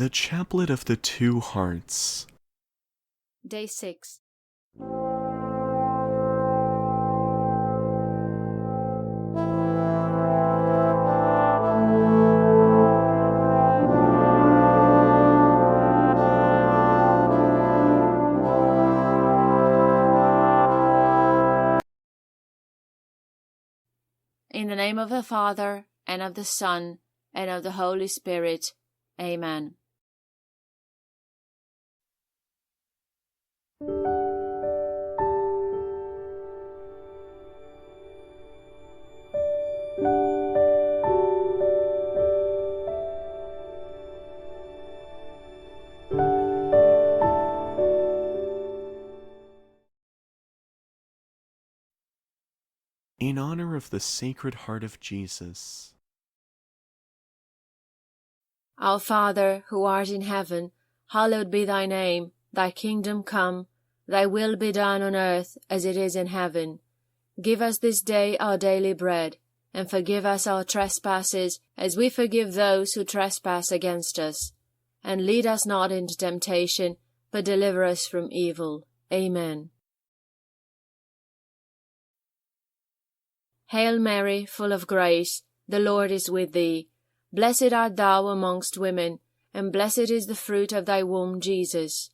The Chaplet of the Two Hearts. Day 6. In the name of the Father, and of the Son, and of the Holy Spirit. Amen. In honor of the Sacred Heart of Jesus. Our Father, who art in heaven, hallowed be thy name. Thy kingdom come, thy will be done on earth as it is in heaven. Give us this day our daily bread, and forgive us our trespasses as we forgive those who trespass against us. And lead us not into temptation, but deliver us from evil. Amen. Hail Mary, full of grace, the Lord is with thee. Blessed art thou amongst women, and blessed is the fruit of thy womb, Jesus.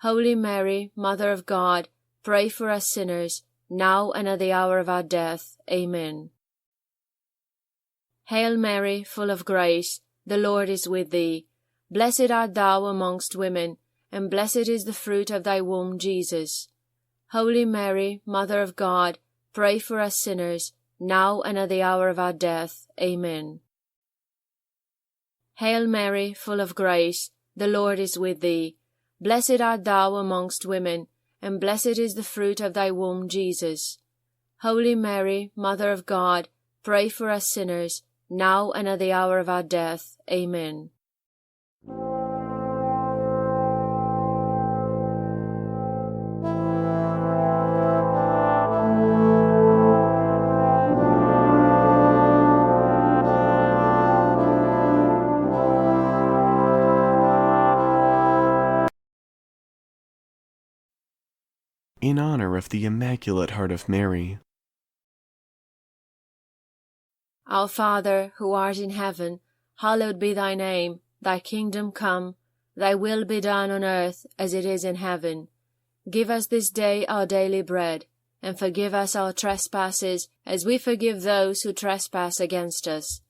Holy Mary, Mother of God, pray for us sinners, now and at the hour of our death. Amen. Hail Mary, full of grace, the Lord is with thee. Blessed art thou amongst women, and blessed is the fruit of thy womb, Jesus. Holy Mary, Mother of God, pray for us sinners, now and at the hour of our death. Amen. Hail Mary, full of grace, the Lord is with thee. Blessed art thou amongst women, and blessed is the fruit of thy womb, Jesus. Holy Mary, Mother of God, pray for us sinners, now and at the hour of our death. Amen. In honor of the Immaculate Heart of Mary. Our Father, who art in heaven, hallowed be thy name. Thy kingdom come, thy will be done on earth as it is in heaven. Give us this day our daily bread, and forgive us our trespasses as we forgive those who trespass against us.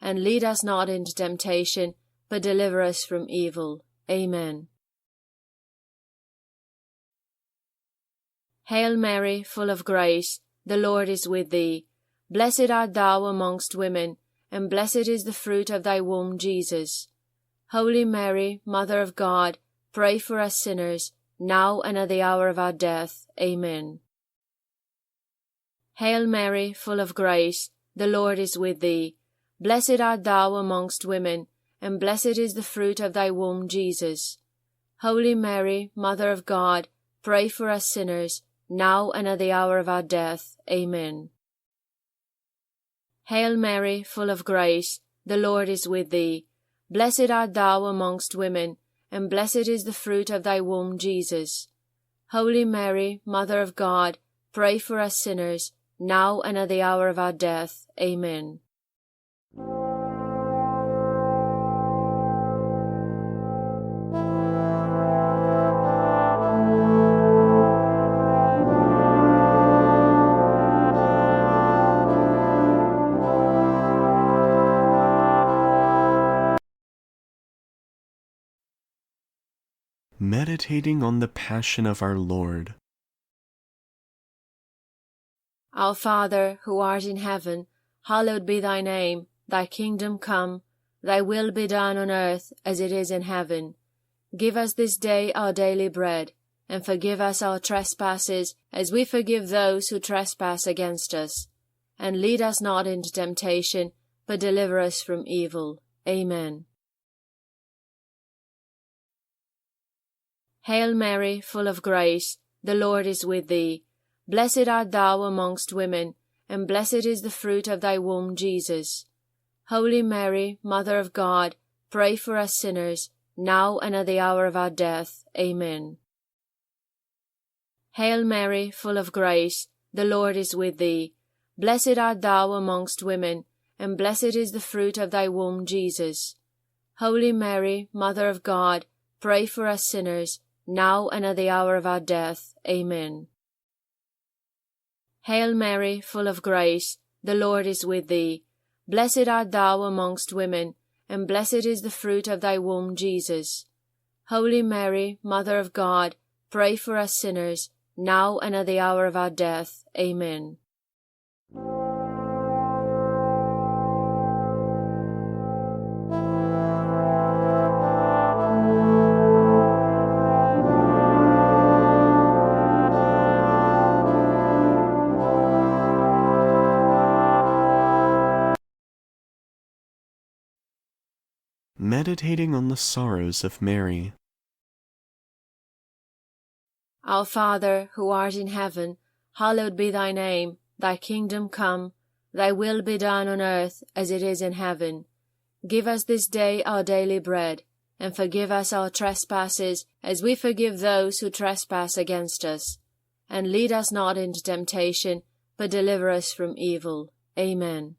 And lead us not into temptation, but deliver us from evil. Amen. Hail Mary, full of grace, the Lord is with thee. Blessed art thou amongst women, and blessed is the fruit of thy womb, Jesus. Holy Mary, Mother of God, pray for us sinners, now and at the hour of our death. Amen. Hail Mary, full of grace, the Lord is with thee. Blessed art thou amongst women, and blessed is the fruit of thy womb, Jesus. Holy Mary, Mother of God, pray for us sinners, now and at the hour of our death. Amen. Hail Mary, full of grace, the Lord is with thee. Blessed art thou amongst women, and blessed is the fruit of thy womb, Jesus. Holy Mary, Mother of God, pray for us sinners, now and at the hour of our death. Amen. Meditating on the Passion of our Lord. Our Father, who art in heaven, hallowed be thy name. Thy kingdom come, thy will be done on earth as it is in heaven. Give us this day our daily bread, and forgive us our trespasses as we forgive those who trespass against us. And lead us not into temptation, but deliver us from evil. Amen. Hail Mary, full of grace, the Lord is with thee. Blessed art thou amongst women, and blessed is the fruit of thy womb, Jesus. Holy Mary, Mother of God, pray for us sinners, now and at the hour of our death. Amen. Hail Mary, full of grace, the Lord is with thee. Blessed art thou amongst women, and blessed is the fruit of thy womb, Jesus. Holy Mary, Mother of God, pray for us sinners, now and at the hour of our death. Amen. Hail Mary, full of grace, the Lord is with thee. Blessed art thou amongst women, and blessed is the fruit of thy womb, Jesus. Holy Mary, Mother of God, pray for us sinners, now and at the hour of our death. Amen. Meditating on the sorrows of Mary. Our Father, who art in heaven, hallowed be thy name. Thy kingdom come, thy will be done on earth as it is in heaven. Give us this day our daily bread, and forgive us our trespasses as we forgive those who trespass against us. And lead us not into temptation, but deliver us from evil. Amen.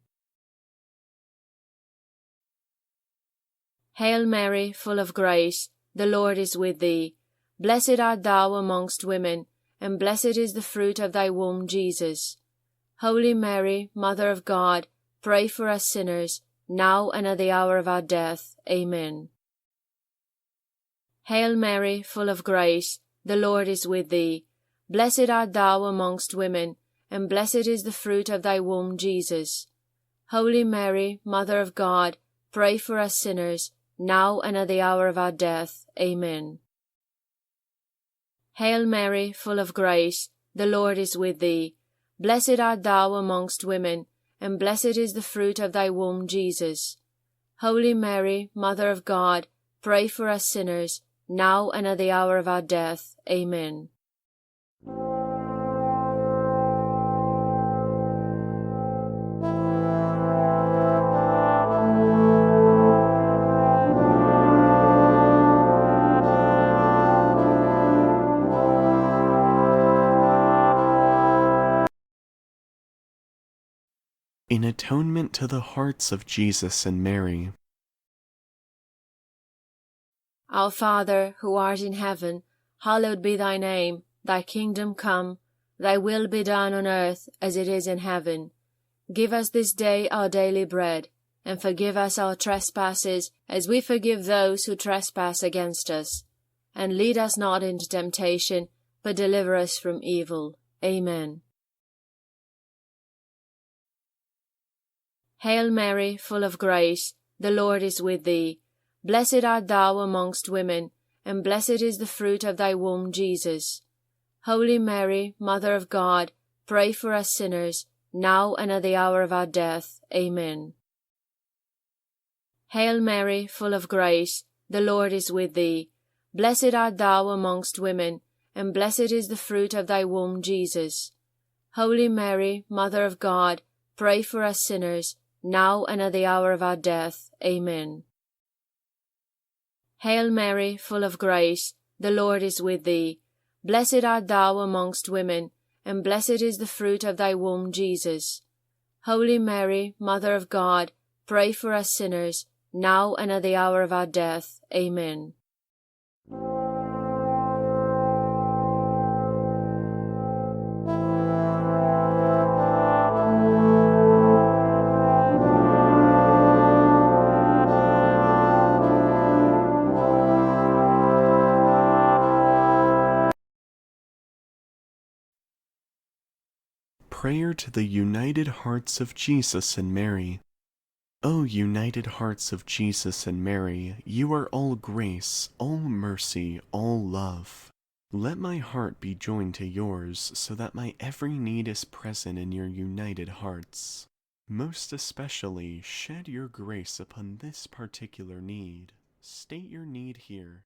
Hail Mary, full of grace, the Lord is with thee. Blessed art thou amongst women, and blessed is the fruit of thy womb, Jesus. Holy Mary, Mother of God, pray for us sinners, now and at the hour of our death. Amen. Hail Mary, full of grace, the Lord is with thee. Blessed art thou amongst women, and blessed is the fruit of thy womb, Jesus. Holy Mary, Mother of God, pray for us sinners, now and at the hour of our death. Amen. Hail Mary, full of grace, the Lord is with thee. Blessed art thou amongst women, and blessed is the fruit of thy womb, Jesus. Holy Mary, Mother of God, pray for us sinners, now and at the hour of our death. Amen. In atonement to the hearts of Jesus and Mary. Our Father, who art in heaven, hallowed be thy name. Thy kingdom come, thy will be done on earth as it is in heaven. Give us this day our daily bread, and forgive us our trespasses as we forgive those who trespass against us. And lead us not into temptation, but deliver us from evil. Amen. Hail Mary, full of grace, the Lord is with thee. Blessed art thou amongst women, and blessed is the fruit of thy womb, Jesus. Holy Mary, Mother of God, pray for us sinners, now and at the hour of our death. Amen. Hail Mary, full of grace, the Lord is with thee. Blessed art thou amongst women, and blessed is the fruit of thy womb, Jesus. Holy Mary, Mother of God, pray for us sinners, now and at the hour of our death. Amen. Hail Mary, full of grace, the Lord is with thee. Blessed art thou amongst women, and blessed is the fruit of thy womb, Jesus. Holy Mary, Mother of God, pray for us sinners, now and at the hour of our death. Amen. Prayer to the united hearts of Jesus and Mary. O united hearts of Jesus and Mary, you are all grace, all mercy, all love. Let my heart be joined to yours, so that my every need is present in your united hearts. Most especially, shed your grace upon this particular need. State your need here.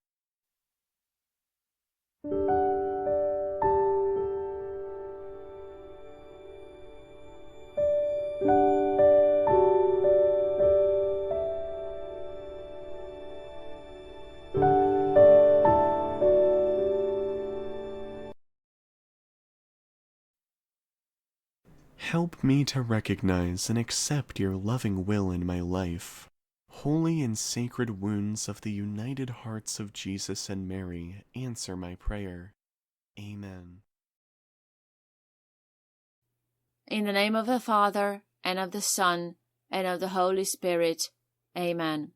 Help me to recognize and accept your loving will in my life. Holy and sacred wounds of the united hearts of Jesus and Mary, answer my prayer. Amen. In the name of the Father, and of the Son, and of the Holy Spirit. Amen.